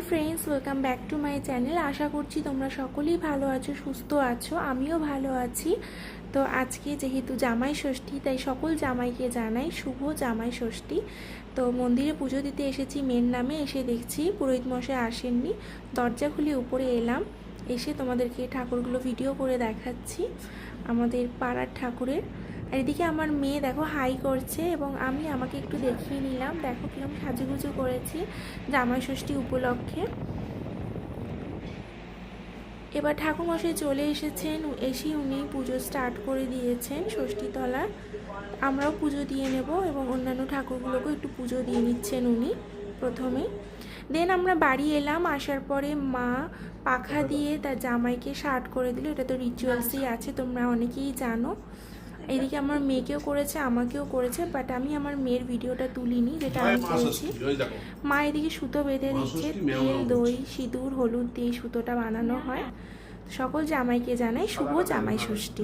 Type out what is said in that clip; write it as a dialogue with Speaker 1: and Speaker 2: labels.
Speaker 1: Friends, welcome back to my channel. আশা করছি তোমরা সকলেই ভালো আছো, সুস্থ আছো, আমিও ভালো আছি। তো আজকে যেহেতু জামাই ষষ্ঠী, তাই সকল জামাইকে জানাই শুভ জামাই ষষ্ঠী। তো মন্দিরে পুজো দিতে এসেছি, মেয়ের নামে এসে দেখছি পুরোহিত মশাই আসেননি। দরজা খুলে উপরে এলাম, এসে তোমাদেরকে ঠাকুরগুলো ভিডিও করে দেখাচ্ছি, আমাদের পাড়ার ঠাকুরের। আর এদিকে আমার মেয়ে দেখো হাই করছে, এবং আমি আমাকে একটু দেখিয়ে নিলাম, দেখো কিরকম সাজুগুজু করেছি জামাই ষষ্ঠী উপলক্ষে। এবার ঠাকুরমশাই চলে এসেছেন, এসে উনি পুজো স্টার্ট করে দিয়েছেন ষষ্ঠীতলার। আমরাও পুজো দিয়ে নেব এবং অন্যান্য ঠাকুরগুলোকেও একটু পুজো দিয়ে নিচ্ছেন উনি প্রথমে। দেন আমরা বাড়ি এলাম, আসার পরে মা পাখা দিয়ে তার জামাইকে শার্ট করে দিল। এটা তো রিচুয়ালসই আছে, তোমরা অনেকেই জানো। এদিকে আমার মেয়েকেও করেছে, আমাকেও করেছে, বাট আমি আমার মেয়ের ভিডিওটা তুলিনি, যেটা আমি করেছি। মা এদিকে সুতো বেঁধে দিচ্ছে, তেল, দই, সিঁদুর, হলুদ দিয়ে সুতোটা বানানো হয়। সকল জামাইকে জানাই শুভ জামাই ষষ্ঠী।